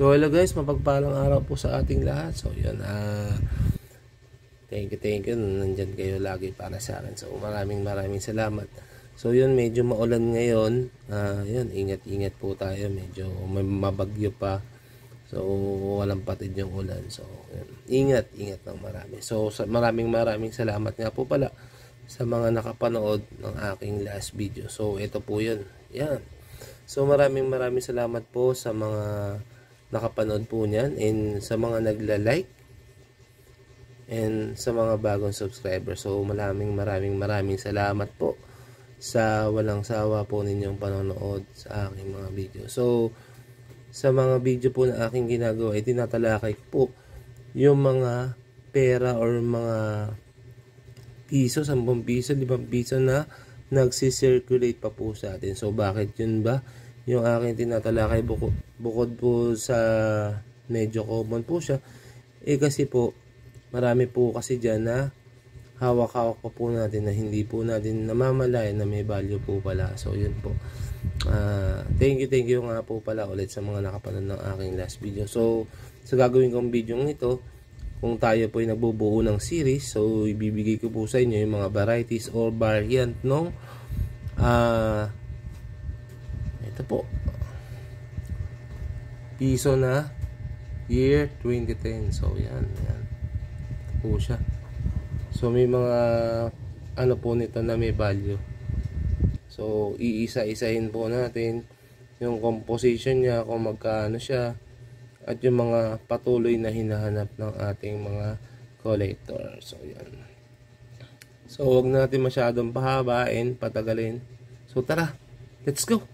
So hello guys, mapagpalang araw po sa ating lahat. So yun, thank you, nandyan kayo lagi para sa akin. So maraming salamat. So yun, medyo maulan ngayon. Yun, ingat po tayo. Medyo may mabagyo pa. So walang patid yung ulan. So yun, ingat ng marami. So maraming salamat nga po pala sa mga nakapanood ng aking last video. So ito po yun. Yan. So maraming salamat po sa mga nakapanood po niyan, and sa mga nagla-like, and sa mga bagong subscriber. So maraming salamat po sa walang sawa po ninyong panonood sa aking mga video. So sa mga video po na aking ginagawa ay tinatalakay po yung mga pera or mga piso, 10 piso, 5 piso na nagsisirculate pa po sa atin. So bakit yun ba? Yung aking tinatalakay bukod po sa medyo common po siya, kasi po marami po kasi dyan na hawak-hawak pa po natin na hindi po natin namamalayan na may value po pala. So yun po, thank you nga po pala ulit sa mga nakapanood ng aking last video. So sa gagawin kong video ito, kung tayo po ay nagbubuo ng series, so ibibigay ko po sa inyo yung mga varieties or variant ng ito po, piso na year 2010. So yan po siya. So may mga ano po nito na may value. So iisa-isahin po natin yung composition niya, kung magkano siya, at yung mga patuloy na hinahanap ng ating mga collector. So yan. So huwag natin masyadong pahabain, patagalin. So tara, let's go!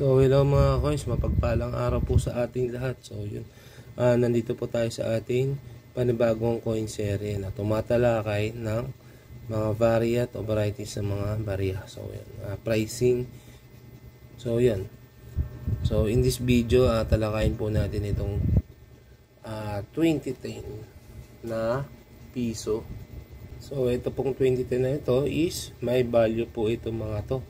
So hello mga coins, mapagpalang araw po sa ating lahat. So yun, nandito po tayo sa ating panibagong coin series na tumatalakay ng mga variant o varieties ng mga barya. So yun, pricing. So yun. So in this video, talakayin po natin itong 2010 na piso. So ito pong 2010 na ito is may value po ito mga to.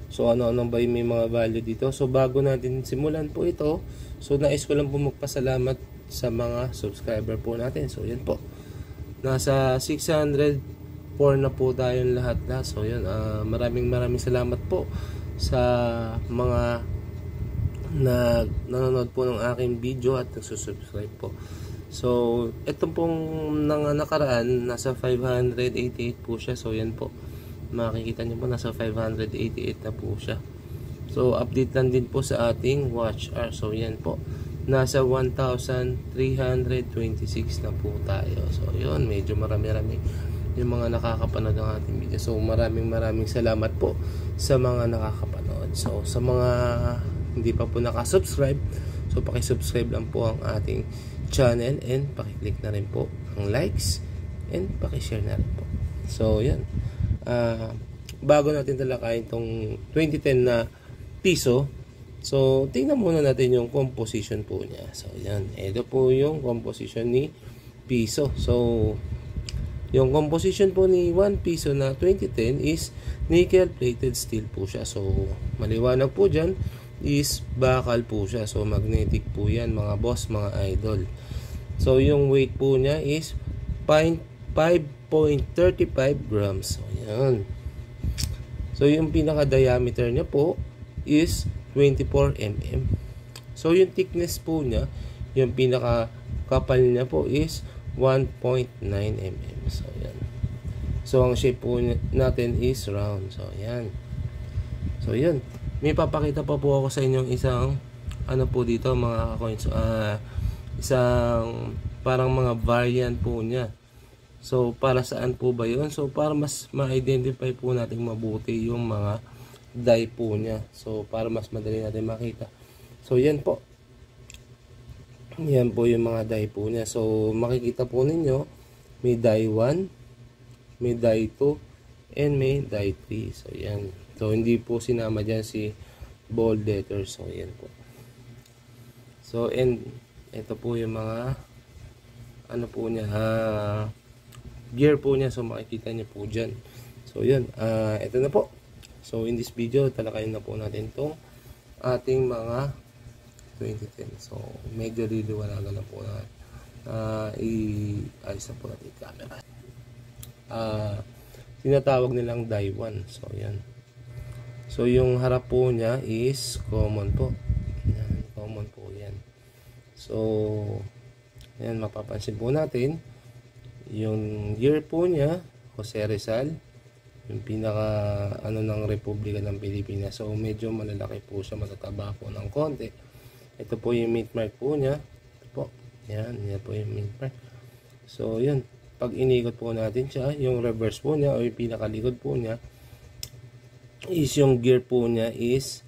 So ano ba yung may mga value dito? So bago natin simulan po ito, so nais ko lang po magpasalamat sa mga subscriber po natin. So yan po, nasa 604 na po tayong lahat na. So yun, maraming salamat po sa mga nanonood po ng aking video at nagsusubscribe po. So ito pong nakaraan, nasa 588 po siya. So yan po, makikita nyo po, nasa 588 na po siya. So update lang din po sa ating watch hour. So yan po, nasa 1,326 na po tayo. So yun, medyo marami yung mga nakakapanood ng ating video. So maraming salamat po sa mga nakakapanood. So sa mga hindi pa po nakasubscribe, so pakisubscribe lang po ang ating channel, and pakiclick na rin po ang likes, and pakishare na rin po. So yan, bago natin talakayin itong 2010 na piso, so tingnan muna natin yung composition po niya. So yan, ito po yung composition ni piso. So yung composition po ni 1 piso na 2010 is nickel plated steel po siya. So maliwanag po dyan is bakal po siya. So magnetic po yan mga boss, mga idol. So yung weight po niya is 5.35 grams. So yan. So yung pinaka diameter niya po is 24 mm. So yung thickness po niya, yung pinaka kapal niya po is 1.9 mm. So yan. So ang shape po natin is round. So yan. So yun. May papakita pa po ako sa inyong isang ano po dito mga coins. Isang parang mga variant po niya. So para saan po ba yun? So para mas ma-identify po natin mabuti yung mga die po niya. So para mas madali natin makita. So yan po. Yan po yung mga die po niya. So makikita po ninyo, may die 1, may die 2, and may die 3. So yan. So hindi po sinama dyan si bold letters. So yan po. So and ito po yung mga ano po niya, gear po niya. So makikita niyo po dyan. So yun, ito na po. So in this video, talakayin na po natin itong ating mga 2010. So medyo liliwanagan na po na i-ayos na po natin yung camera. Tinatawag nilang die 1. So yan. So yung harap po niya is common po. Yan, common po yan. So yan, mapapansin po natin yung year po niya, Jose Rizal, yung pinaka ano ng Republika ng Pilipinas. So medyo malalaki po siya, matataba po ng konti. Ito po yung mint mark po niya. Ito po. Yan, yan po yung mint mark. So yun, pag inikot po natin siya, yung reverse po niya o yung pinakalikod po niya is yung gear po niya is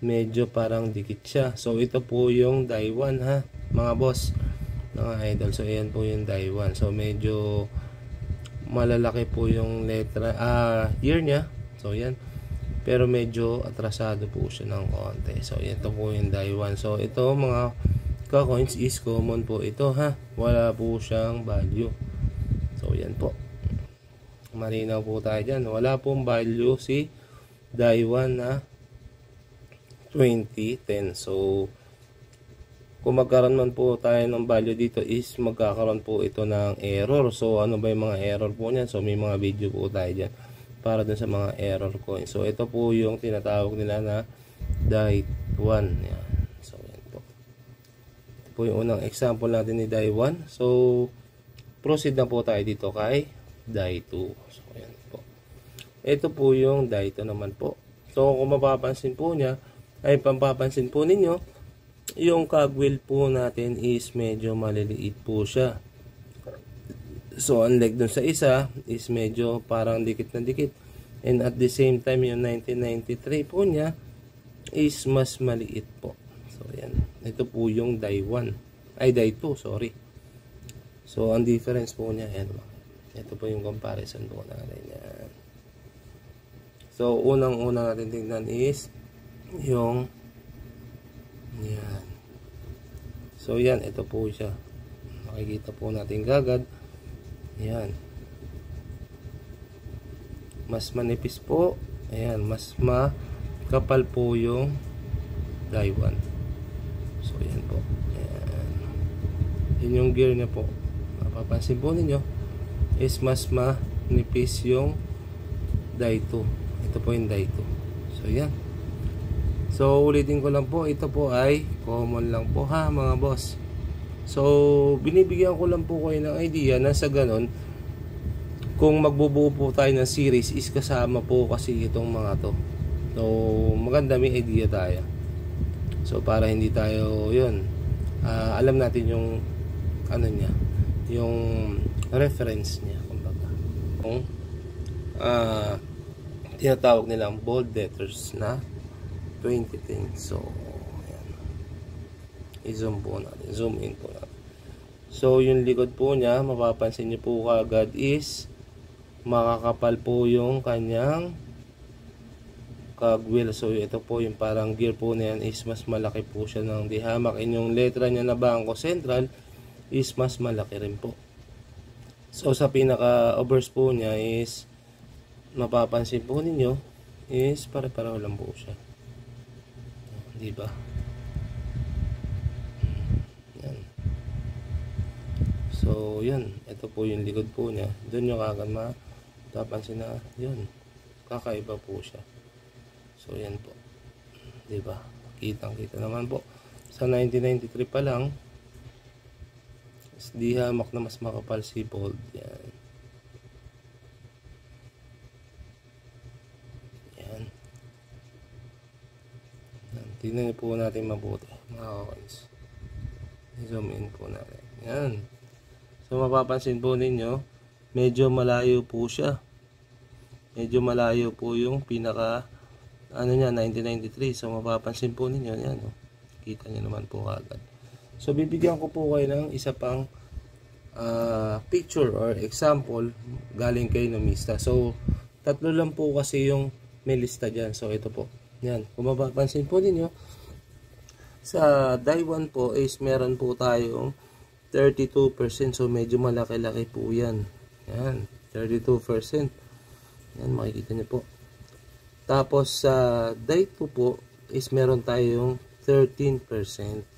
medyo parang dikit siya. So ito po yung die 1 ha, mga boss, mga idol. So ayan po yung die 1. So medyo malalaki po yung letra year niya. So yan. Pero medyo atrasado po siya ng konti. So ito po yung die 1. So ito mga ka-coins is common po ito ha. Wala po siyang value. So yan po. Malinaw po tayo dyan. Wala pong value si die 1 na 2010. So kung magkaroon man po tayo ng value dito is magkakaroon po ito ng error. So ano ba yung mga error po niyan? So may mga video po tayo dyan para dun sa mga error coins. So ito po yung tinatawag nila na die 1. Yan. So yan po. Ito po yung unang example natin ni die 1. So proceed na po tayo dito kay die 2. So yan po. Ito po yung die 2 naman po. So kung mapapansin po niya, ay pampapansin po ninyo, yung cogwheel po natin is medyo maliliit po siya. So unlike dun sa isa is medyo parang dikit na dikit. And at the same time yung 1993 po niya is mas maliit po. So yan. Ito po yung die 1. Ay die 2, sorry. So ang difference po niya, yan. Ito po yung comparison po natin. Yan. So unang-una natin tingnan is yung yan. So yan, ito po siya. Makikita po natin kagad. Yan. Mas manipis po. Ayan, mas makapal po yung die 1. So yan po. Ayan. Yun yung gear niya po. Mapapansin po ninyo is mas manipis yung die 2. Ito po yung die 2. So yan. So ulitin ko lang po, ito po ay common lang po ha mga boss. So binibigyan ko lang po kayo ng idea na sa ganon, kung magbubuo po tayo ng series is kasama po kasi itong mga to. So maganda, may idea tayo. So para hindi tayo yun, alam natin yung ano niya, yung reference niya kumbaga. Kung tinatawag nilang bold letters na 2010. So ayan. I-zoom po natin, zoom in po natin. So yung likod po niya, mapapansin niyo po kagad is makakapal po yung kanyang cogwheel. So ito po yung parang gear po na yan is mas malaki po siya ng dihamak. And yung letra niya na Bangko Sentral is mas malaki rin po. So sa pinaka obverse po niya is mapapansin po ninyo is pare-pareho lang po siya. Diba? Yan. So yan, ito po yung likod po niya. Doon nyo kagad mapapansin na yun, kakaiba po siya. So yan po, diba? Kitang kita naman po sa 1993 pa lang di hamak na mas makapal si bold. Yan. Yan. Tingnan po natin mabuti mga coins. I-zoom in po natin. Yan. So mapapansin po ninyo, medyo malayo po siya. Medyo malayo po yung pinaka ano niya, 1993. So mapapansin po ninyo, yan, oh. Kita niyo naman po agad. So bibigyan ko po kayo ng isa pang picture or example galing kay Numista. So tatlo lang po kasi yung may lista dyan. So ito po, yan, kung mapapansin po ninyo, sa die 1 po is meron po tayong 32%. So medyo malaki-laki po yan. Yan, 32%. Yan, makikita nyo po. Tapos sa die 2 po is meron tayong 13%.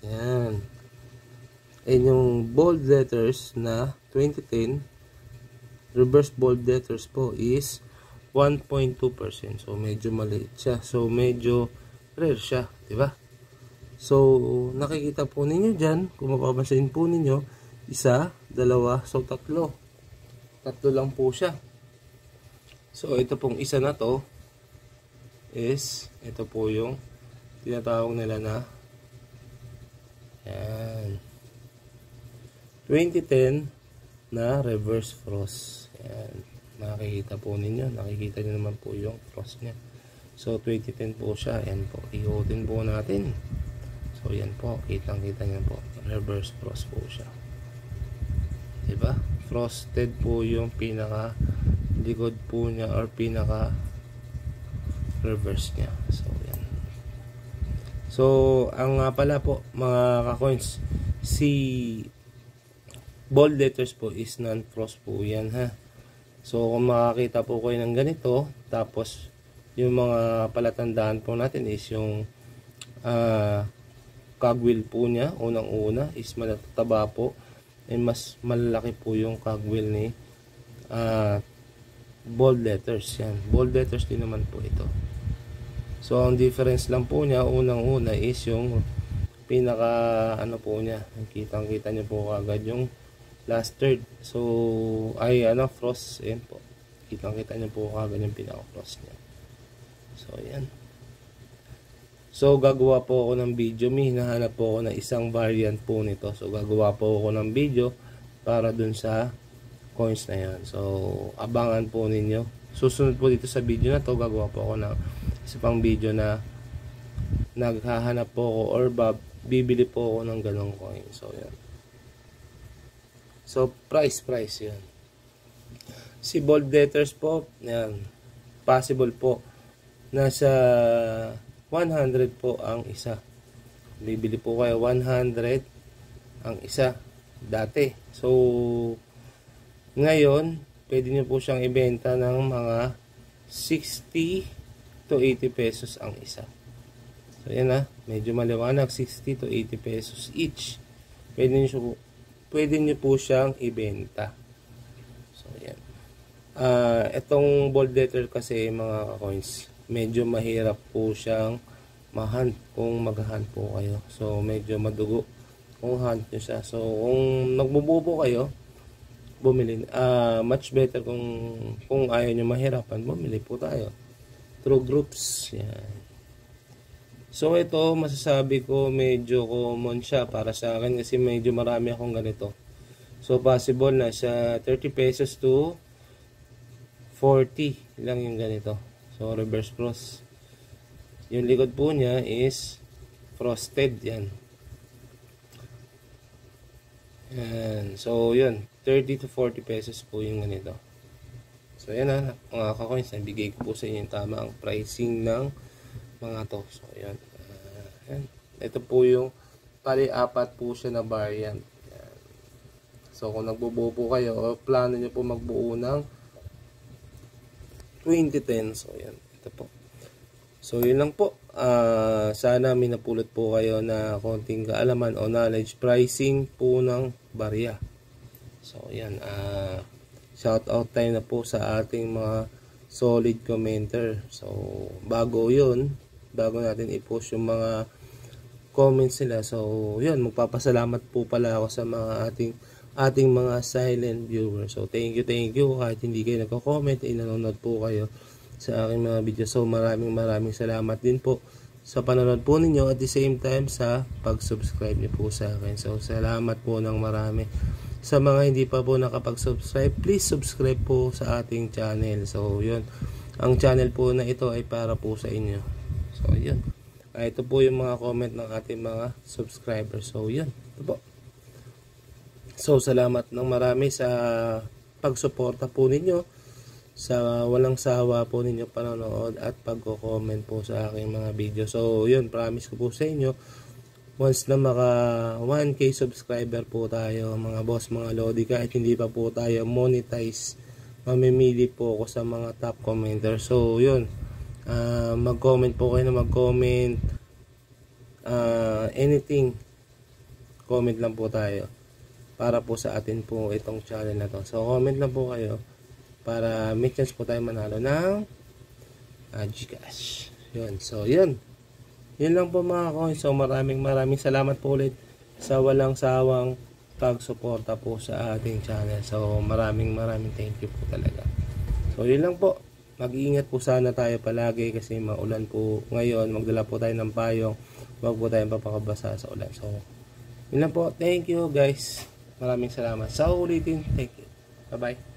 Yan. And yung bold letters na 2010, reverse bold letters po is 1.2%. So medyo maliit siya. So medyo rare siya, di ba? So nakikita po ninyo diyan, kung mapapansin po ninyo, isa, dalawa, so tatlo. Tatlo lang po siya. So ito pong isa na to is ito po yung tinatawag nila na yan, 2010 na reverse frost. Yan, makikita po ninyo, nakikita nyo naman po yung frost nya. So 2010 po siya. Yan po, iutin po natin. So yan po, kitang-kita nyo po, reverse frost po siya, diba? Frosted po yung pinaka likod po niya or pinaka reverse nya. So yan. So ang pala po mga ka-coins, si bold letters po is non-frost po yan, ha. So kung makakita po kayo ng ganito, tapos yung mga palatandaan po natin is yung cogwheel po niya, unang-una is matataba po, and mas malaki po yung cogwheel ni bold letters. Yan, bold letters din naman po ito. So ang difference lang po niya, unang-una is yung pinaka ano po niya, kitang-kita niyo po agad yung last third. So ay frost, yan po, kitang-kita niyo po agad yung pinaka frost niya. So yan. So gagawa po ako ng video, may hinahanap po ako ng isang variant po nito. So gagawa po ako ng video para dun sa coins na yan. So abangan po ninyo. Susunod po dito sa video na to, gagawa po ako ng isa pang video na naghahanap po ako or bibili po ako ng ganong coin. So yan. So price yan. Si bold letters po, yan, possible po nasa 100 po ang isa. Bibili po kayo 100 ang isa dati. So ngayon pwede nyo po siyang ibenta ng mga 60 to 80 pesos ang isa. So yan na, medyo maliwanag, 60 to 80 pesos each. Pwede nyo po siyang ibenta. So yan. Itong bold letter kasi mga coins, medyo mahirap po siyang ma-hunt kung mag-hunt po kayo. So medyo madugo kung hunt nyo siya. So kung nagbubuo po kayo, bumili. Much better kung ayaw nyo mahirapan, bumili po tayo through groups. Yan. So ito, masasabi ko medyo common siya para sa akin kasi medyo marami akong ganito. So possible na sa 30 pesos to 40 lang yung ganito. So reverse frost. Yung likod po niya is frosted yan. Yan. So yun, 30 to 40 pesos po yung ganito. So yan na mga ka-coins, nabigay ko po sa inyo yung tamang pricing ng mga to. So yan. Yan. Ito po yung pali-apat po siya na variant. Yan. So kung nagbubuo po kayo o plano nyo po magbuo ng 2010. So yan, ito po. So yun lang po. Sana may napulot po kayo na konting kaalaman o knowledge pricing po ng barya. So yan, shout out tayo na po sa ating mga solid commenter. So bago natin i-post yung mga comments nila. So yun, magpapasalamat po pala ako sa mga ating mga silent viewers. So thank you kahit hindi kayo nagko-comment, nanonood po kayo sa aking mga video. So maraming salamat din po sa panonood po ninyo, at the same time sa pag-subscribe niyo po sa akin. So salamat po ng marami. Sa mga hindi pa po nakapag-subscribe, please subscribe po sa ating channel. So yun, ang channel po na ito ay para po sa inyo. So yun, ito po yung mga comment ng ating mga subscribers. So yun, ito po. So salamat ng marami sa pagsuporta po ninyo. sa walang sawa po ninyo panonood at pagko-comment po sa aking mga video. So yun, promise ko po sa inyo, once na maka 1k subscriber po tayo mga boss, mga lodi, kahit hindi pa po tayo monetize, mamimili po ako sa mga top commenter. So yun, mag-comment po kayo na mag-comment, anything, comment lang po tayo para po sa atin po itong channel na to. So comment lang po kayo para may chance po tayo manalo ng Gcash. Yun, so yun lang po mga coins. So maraming salamat po ulit sa walang sawang pagsuporta po sa ating channel. So maraming thank you po talaga. So yun lang po, mag-iingat po sana tayo palagi kasi maulan po ngayon. Magdala po tayo ng payong, huwag po tayong papakabasa sa ulan. So yun lang po, thank you guys, maraming salamat. Sa ulitin, thank you, bye bye.